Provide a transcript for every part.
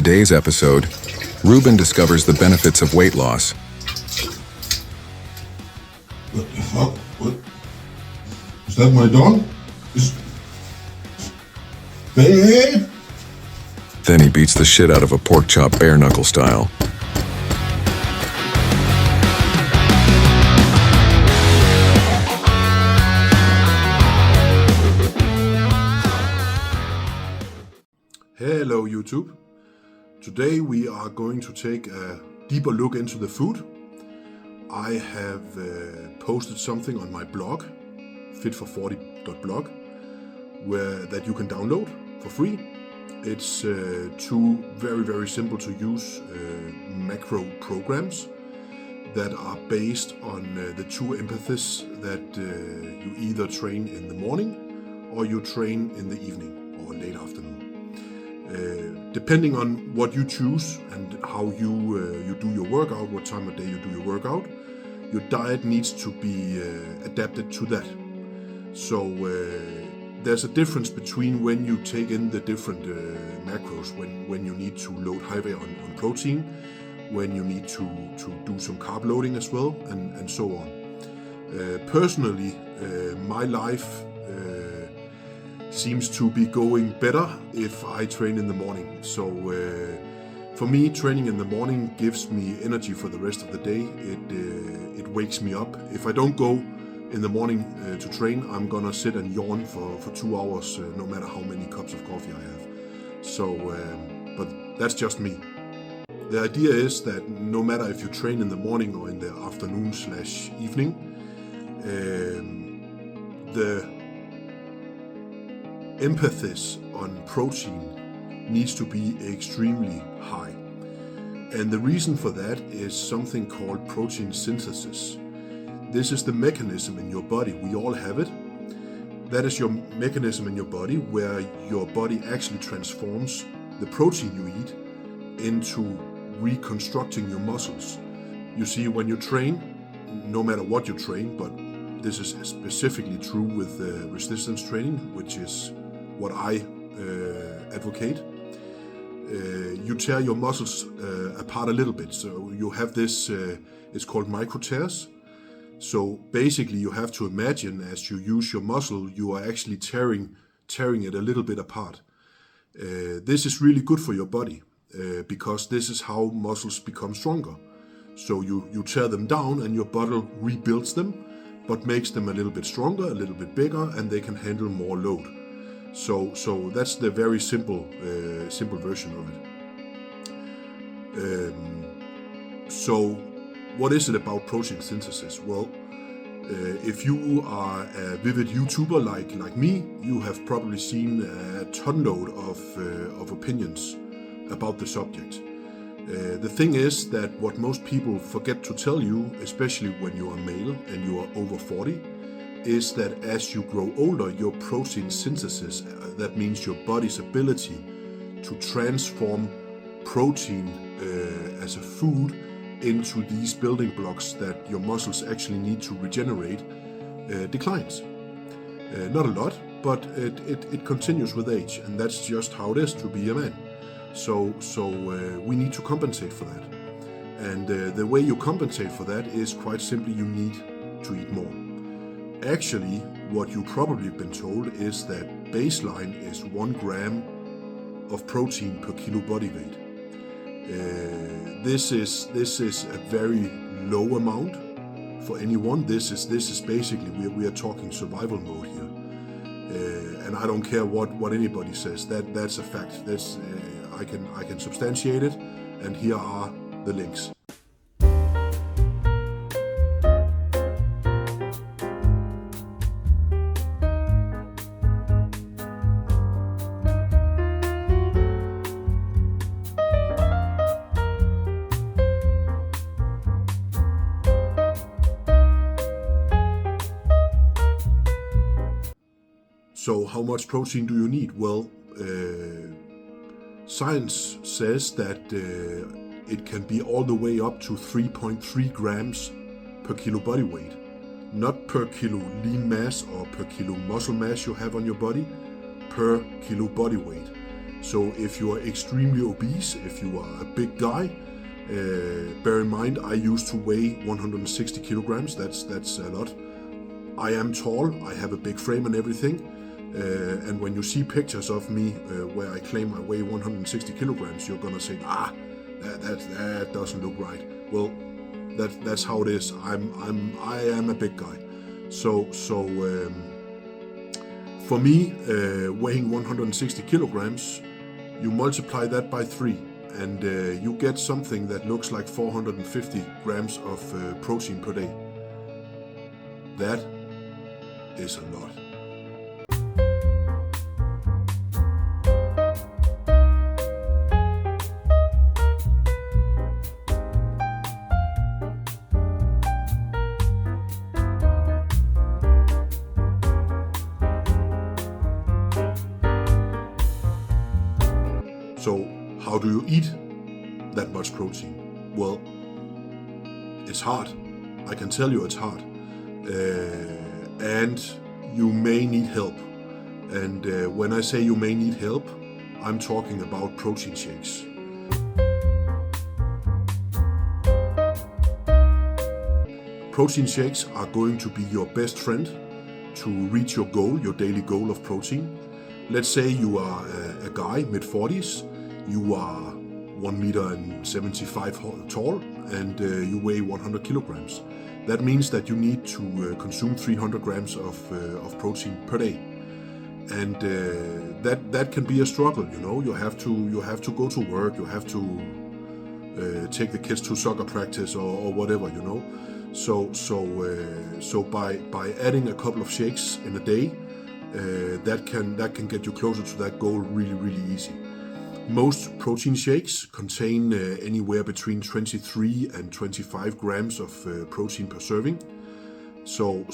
today's episode, Ruben discovers the benefits of weight loss. What the fuck? What? Is that my dog? Babe? Then he beats the shit out of a pork chop bare knuckle style. Hello YouTube. Today we are going to take a deeper look into the food. I have posted something on my blog, fit440.blog, that you can download for free. It's two very simple to use macro programs that are based on the two emphases that you either train in the morning or you train in the evening or late afternoon. Depending on what you choose and how you do your workout, what time of day you do your workout, your diet needs to be adapted to that. So there's a difference between when you take in the different macros, when you need to load heavy on protein, when you need to do some carb loading as well, and so on. Personally, my life seems to be going better if I train in the morning. So for me, training in the morning gives me energy for the rest of the day. It wakes me up. If I don't go in the morning to train, I'm gonna sit and yawn for 2 hours, no matter how many cups of coffee I have. So, but that's just me. The idea is that no matter if you train in the morning or in the afternoon/evening, the emphasis on protein needs to be extremely high. And the reason for that is something called protein synthesis. This is the mechanism in your body, we all have it. That is your mechanism in your body where your body actually transforms the protein you eat into reconstructing your muscles. You see, when you train, no matter what you train, but this is specifically true with resistance training, which is what I advocate. You tear your muscles apart a little bit. So you have this, it's called micro tears. So basically you have to imagine as you use your muscle, you are actually tearing it a little bit apart. This is really good for your body because this is how muscles become stronger. So you tear them down and your body rebuilds them, but makes them a little bit stronger, a little bit bigger, and they can handle more load. So that's the very simple version of it. So what is it about protein synthesis? Well, if you are a vivid YouTuber like me, you have probably seen a tonload of opinions about the subject. The thing is that what most people forget to tell you, especially when you are male and you are over 40, is that as you grow older, your protein synthesis, that means your body's ability to transform protein as a food into these building blocks that your muscles actually need to regenerate, declines. Not a lot, but it continues with age, and that's just how it is to be a man. So we need to compensate for that. And the way you compensate for that is quite simply you need to eat more. Actually, what you probably been told is that baseline is 1 gram of protein per kilo body weight. This is a very low amount for anyone. This is basically we are talking survival mode here, and I don't care what anybody says. That's a fact. That's I can substantiate it, and here are the links. So how much protein do you need? Well, science says that it can be all the way up to 3.3 grams per kilo body weight. Not per kilo lean mass or per kilo muscle mass you have on your body, per kilo body weight. So if you are extremely obese, if you are a big guy, bear in mind I used to weigh 160 kilograms. That's a lot. I am tall, I have a big frame and everything, and when you see pictures of me where I claim I weigh 160 kilograms, you're gonna say, that doesn't look right. Well, that's how it is. I am a big guy. So for me, weighing 160 kilograms, you multiply that by 3, and you get something that looks like 450 grams of protein per day. That is a lot. So how do you eat that much protein? Well, it's hard. I can tell you it's hard. And you may need help. And when I say you may need help, I'm talking about protein shakes. Protein shakes are going to be your best friend to reach your goal, your daily goal of protein. Let's say you are a guy, mid-40s, you are 1.75 meters tall, and you weigh 100 kilograms. That means that you need to consume 300 grams of protein per day, and that can be a struggle. You know, you have to go to work, you have to take the kids to soccer practice or whatever. You know, so by adding a couple of shakes in a day, that can get you closer to that goal really easy. Most protein shakes contain anywhere between 23 and 25 grams of protein per serving. So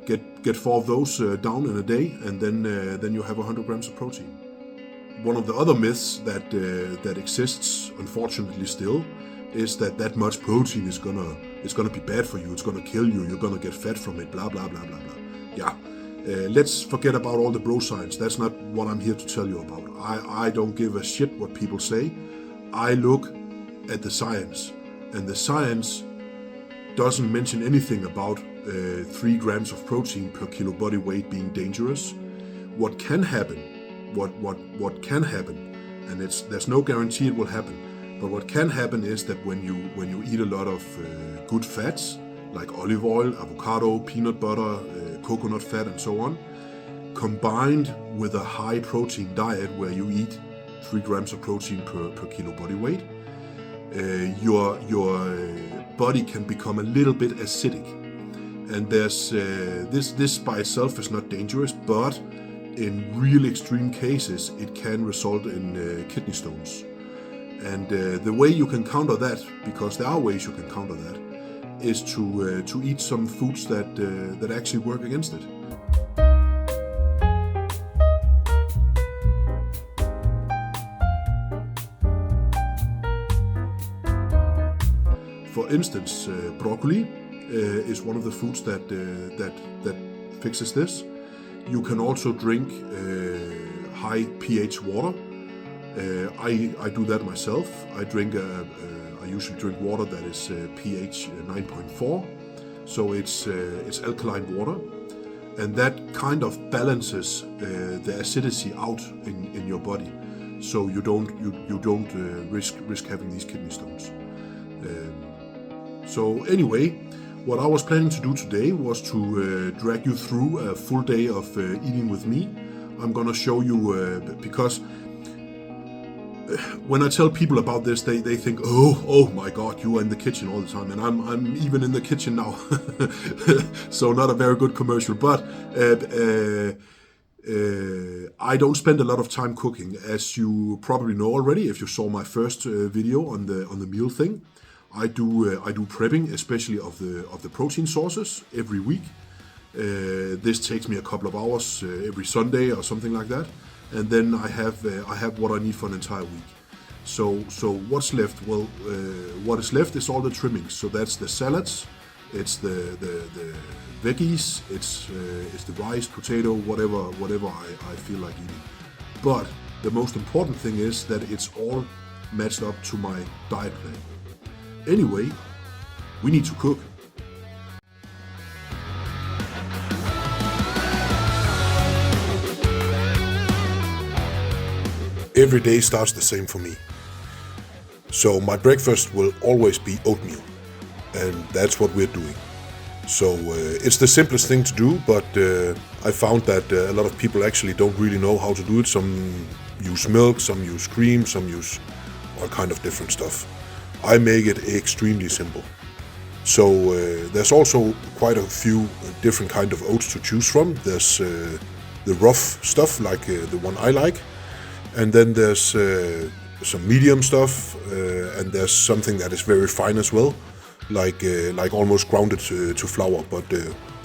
get 4 of those down in a day, and then you have 100 grams of protein. One of the other myths that exists, unfortunately still, is that much protein is gonna be bad for you. It's gonna kill you. You're gonna get fat from it. Blah blah blah blah blah. Yeah. Let's forget about all the bro science. That's not what I'm here to tell you about. I don't give a shit what people say. I look at the science, and the science doesn't mention anything about 3 grams of protein per kilo body weight being dangerous. What can happen, what can happen, and there's no guarantee it will happen, but what can happen is that when you eat a lot of good fats, like olive oil, avocado, peanut butter, coconut fat, and so on, combined with a high protein diet where you eat 3 grams of protein per kilo body weight, your body can become a little bit acidic. And there's this by itself is not dangerous, but in real extreme cases it can result in kidney stones. And the way you can counter that, because there are ways you can counter that, is to eat some foods that actually work against it. For instance, broccoli is one of the foods that fixes this. You can also drink high pH water. I do that myself. I usually drink water that is pH 9.4, so it's alkaline water, and that kind of balances the acidity out in your body, so you don't risk having these kidney stones. So anyway, what I was planning to do today was to drag you through a full day of eating with me. I'm gonna show you because when I tell people about this, they think, oh my God, you are in the kitchen all the time, and I'm even in the kitchen now. So not a very good commercial, but I don't spend a lot of time cooking, as you probably know already if you saw my first video on the meal thing. I do prepping, especially of the protein sources, every week. This takes me a couple of hours every Sunday or something like that. And then I have what I need for an entire week. So what's left? Well, what is left is all the trimmings. So that's the salads, it's the veggies, it's the rice, potato, whatever I feel like eating. But The most important thing is that it's all matched up to my diet plan. Anyway, we need to cook. Every day starts the same for me. So my breakfast will always be oatmeal, and that's what we're doing. So it's the simplest thing to do, but I found that a lot of people actually don't really know how to do it. Some use milk, some use cream, some use all kind of different stuff. I make it extremely simple. So there's also quite a few different kind of oats to choose from. There's the rough stuff, like the one I like, and then there's some medium stuff, and there's something that is very fine as well, like almost grounded to flour. But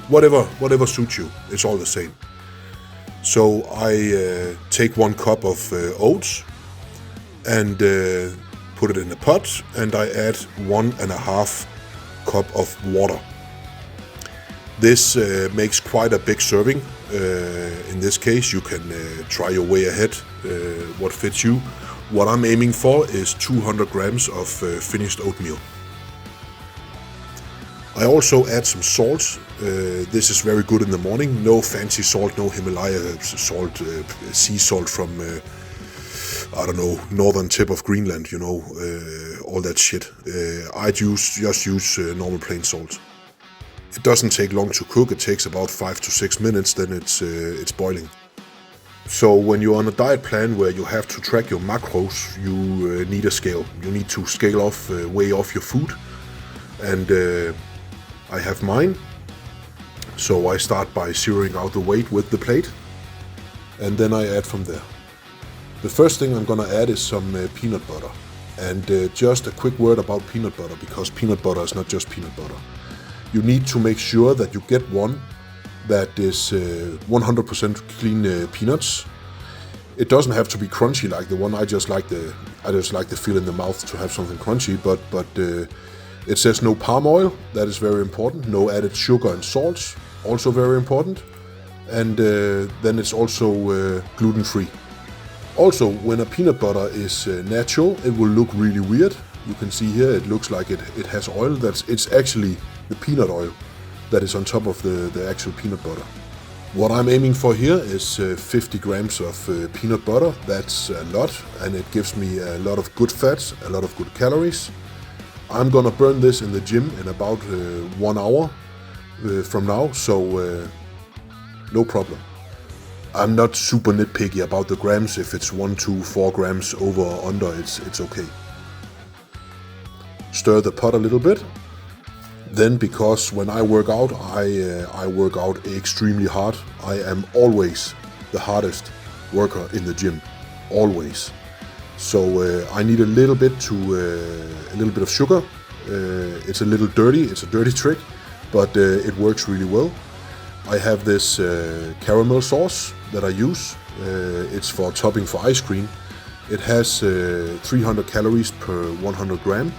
whatever suits you, it's all the same. So I take 1 cup of oats and put it in a pot, and I add 1.5 cup of water. This makes quite a big serving. In this case, you can try your way ahead, what fits you. What I'm aiming for is 200 grams of finished oatmeal. I also add some salt. This is very good in the morning. No fancy salt, no Himalaya salt, sea salt from, I don't know, northern tip of Greenland, you know, all that shit. I just use normal plain salt. It doesn't take long to cook. It takes about 5 to 6 minutes, then it's boiling. So when you're on a diet plan where you have to track your macros, you need a scale. You need to scale off, weigh off your food. And I have mine. So I start by zeroing out the weight with the plate, and then I add from there. The first thing I'm gonna add is some peanut butter. And just a quick word about peanut butter, because peanut butter is not just peanut butter. You need to make sure that you get one that is 100% clean peanuts. It doesn't have to be crunchy like the one. I just like the feel in the mouth to have something crunchy. But it says no palm oil. That is very important. No added sugar and salt, also very important. And then it's also gluten-free. Also, when a peanut butter is natural, it will look really weird. You can see here it looks like it has oil. It's actually the peanut oil that is on top of the actual peanut butter. What I'm aiming for here is 50 grams of peanut butter. That's a lot, and it gives me a lot of good fats, a lot of good calories. I'm gonna burn this in the gym in about 1 hour from now, so no problem. I'm not super nitpicky about the grams. If it's 1 to 4 grams over or under, it's okay. Stir the pot a little bit. Then, because when I work out, I work out extremely hard. I am always the hardest worker in the gym, always. So I need a little bit of sugar. It's a little dirty. It's a dirty trick, but it works really well. I have this caramel sauce that I use. It's for topping for ice cream. It has 300 calories per 100 gram.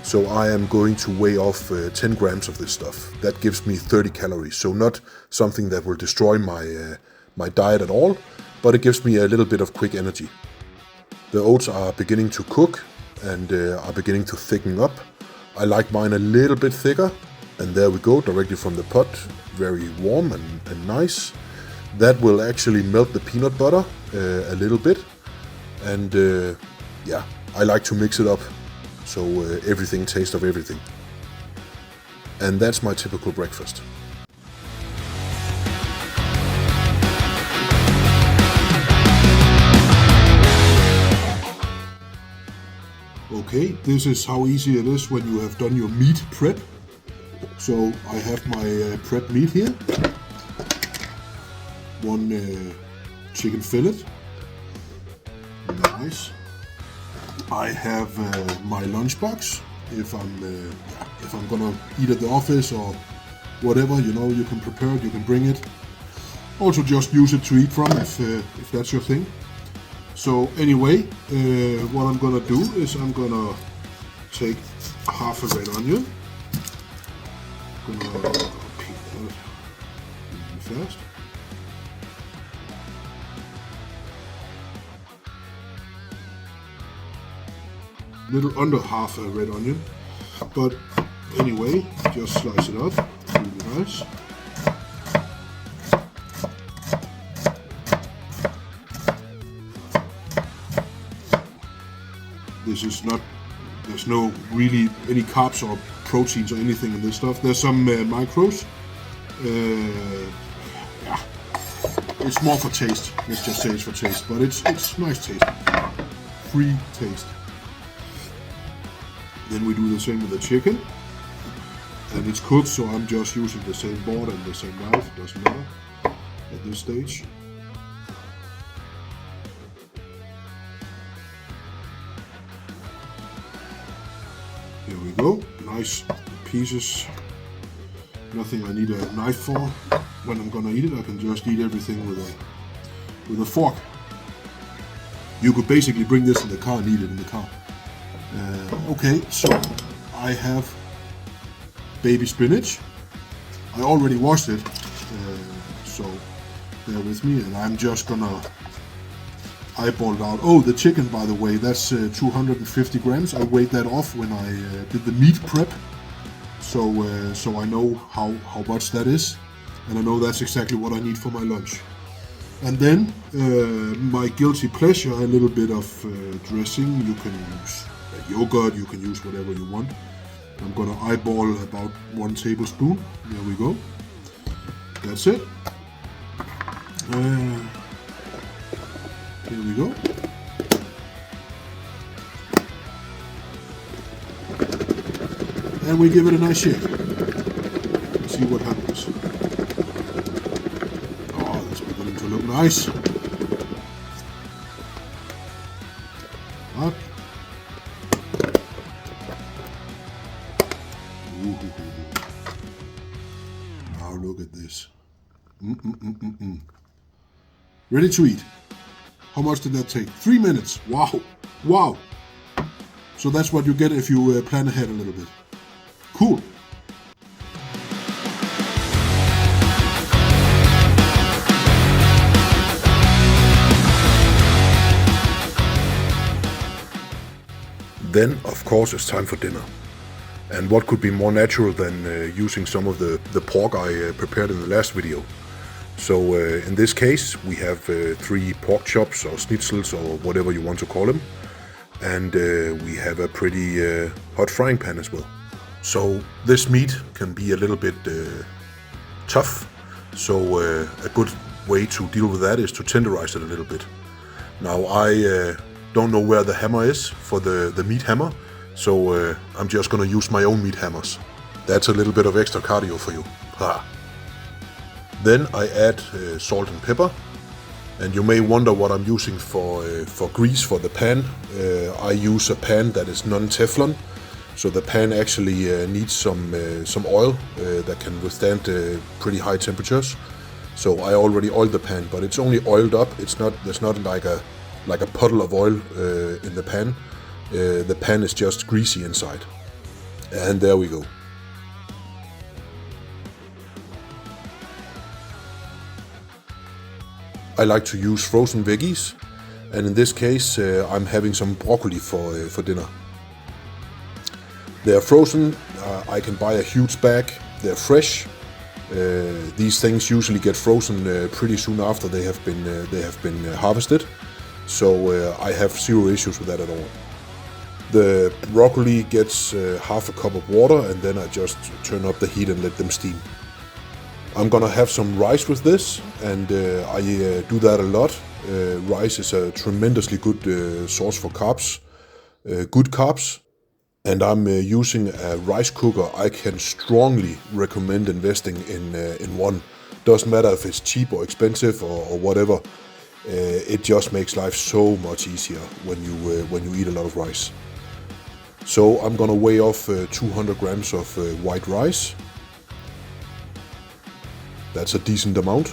So I am going to weigh off 10 grams of this stuff. That gives me 30 calories. So not something that will destroy my diet at all, but it gives me a little bit of quick energy. The oats are beginning to cook and are beginning to thicken up. I like mine a little bit thicker. And there we go, directly from the pot. Very warm and nice. That will actually melt the peanut butter a little bit. And yeah, I like to mix it up. So everything tastes of everything. And that's my typical breakfast. Okay, this is how easy it is when you have done your meat prep. So I have my prep meat here. One chicken fillet. Nice. I have my lunchbox. If I'm gonna eat at the office or whatever, you know, you can prepare it, you can bring it. Also, just use it to eat from if that's your thing. So anyway, what I'm gonna do is I'm gonna take half a red onion. Gonna peel that really fast. little under half a red onion. But anyway, just slice it up, really nice. This is not, there's no really any carbs or proteins or anything in this stuff. There's some micros. Yeah, it's more for taste. Let's just say it's for taste, but it's nice taste. Free taste. Then we do the same with the chicken. And it's cooked, so I'm just using the same board and the same knife. It doesn't matter at this stage. Here we go, nice pieces. Nothing I need a knife for. When I'm gonna eat it, I can just eat everything with a fork. You could basically bring this in the car and eat it in the car. Okay, so I have baby spinach. I already washed it, so bear with me, and I'm just gonna eyeball it out. Oh, the chicken, by the way, that's 250 grams. I weighed that off when I did the meat prep, so I know how much that is, and I know that's exactly what I need for my lunch. And then my guilty pleasure, a little bit of dressing. You can use yogurt, you can use whatever you want. I'm gonna eyeball about 1 tablespoon. There we go. That's it. Here we go. And we give it a nice shake. See what happens. Oh, that's beginning to look nice. Up. Now look at this. Ready to eat. How much did that take? 3 minutes. Wow. Wow. So that's what you get if you plan ahead a little bit. Cool. Then, of course, it's time for dinner. And what could be more natural than using some of the pork I prepared in the last video. So in this case, we have 3 pork chops or schnitzels or whatever you want to call them. And we have a pretty hot frying pan as well. So this meat can be a little bit tough. So a good way to deal with that is to tenderize it a little bit. Now I don't know where the hammer is for the meat hammer. So I'm just gonna use my own meat hammers. That's a little bit of extra cardio for you. Ha. Then I add salt and pepper, and you may wonder what I'm using for grease for the pan. I use a pan that is non-Teflon, so the pan actually needs some oil that can withstand pretty high temperatures. So I already oiled the pan, but it's only oiled up. There's not like a puddle of oil in the pan. The pan is just greasy inside, and there we go. I like to use frozen veggies, and in this case I'm having some broccoli for dinner. They're frozen. I can buy a huge bag. They're fresh. These things usually get frozen pretty soon after they have been harvested, so I have zero issues with that at all. The broccoli gets half a cup of water, and then I just turn up the heat and let them steam. I'm gonna have some rice with this, and I do that a lot. Rice is a tremendously good source for carbs, good carbs, and I'm using a rice cooker. I can strongly recommend investing in one. Doesn't matter if it's cheap or expensive or whatever. It just makes life so much easier when you eat a lot of rice. So I'm gonna weigh off 200 grams of white rice. That's a decent amount.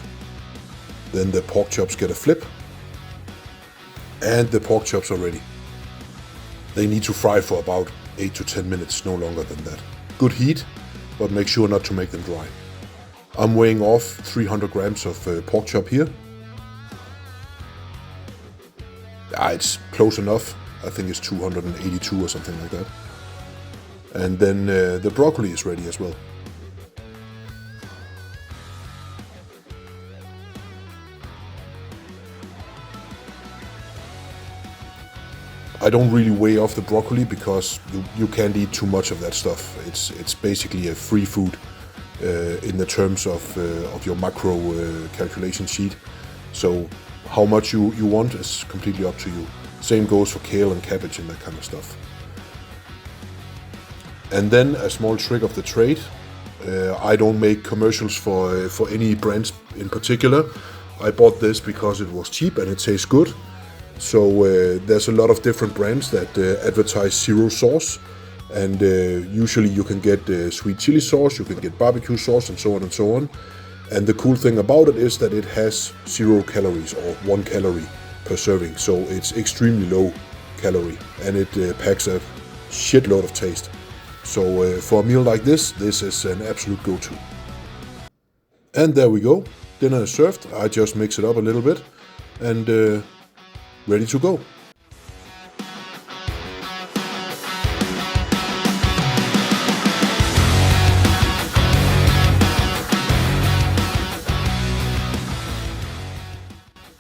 Then the pork chops get a flip. And the pork chops are ready. They need to fry for about 8 to 10 minutes, no longer than that. Good heat, but make sure not to make them dry. I'm weighing off 300 grams of pork chop here. It's close enough. I think it's 282 or something like that. And then the broccoli is ready as well. I don't really weigh off the broccoli because you can't eat too much of that stuff. It's basically a free food in the terms of your macro calculation sheet. So how much you want is completely up to you. Same goes for kale and cabbage and that kind of stuff. And then a small trick of the trade. I don't make commercials for any brands in particular. I bought this because it was cheap and it tastes good. So there's a lot of different brands that advertise zero sauce, and usually you can get sweet chili sauce, you can get barbecue sauce, and so on and so on. And the cool thing about it is that it has 0 calories or 1 calorie per serving, so it's extremely low calorie, and it packs a shitload of taste. So for a meal like this is an absolute go-to. And there we go, dinner is served. I just mix it up a little bit, and ready to go.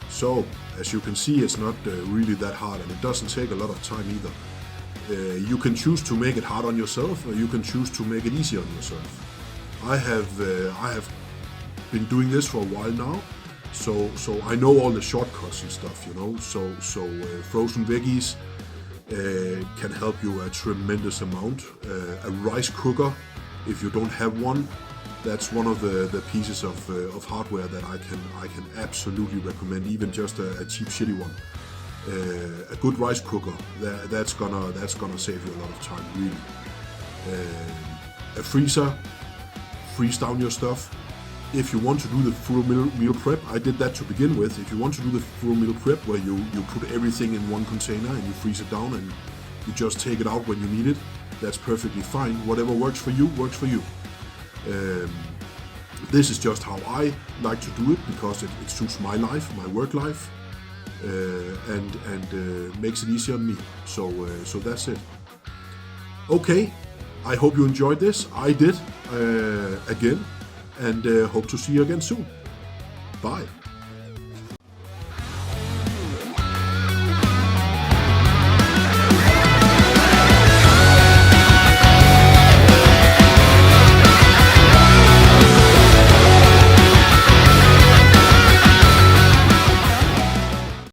So, as you can see, it's not really that hard, and it doesn't take a lot of time either. You can choose to make it hard on yourself, or you can choose to make it easy on yourself. I have been doing this for a while now. So I know all the shortcuts and stuff, you know. So frozen veggies can help you a tremendous amount. A rice cooker, if you don't have one, that's one of the pieces of hardware that I can absolutely recommend. Even just a cheap shitty one. A good rice cooker, that's gonna save you a lot of time, really. A freezer, freeze down your stuff. If you want to do the full meal prep, I did that to begin with. If you want to do the full meal prep where you put everything in one container and you freeze it down and you just take it out when you need it, that's perfectly fine. Whatever works for you, works for you. This is just how I like to do it because it suits my life, my work life, and makes it easier on me. So that's it. Okay, I hope you enjoyed this. I did, again. And hope to see you again soon. Bye.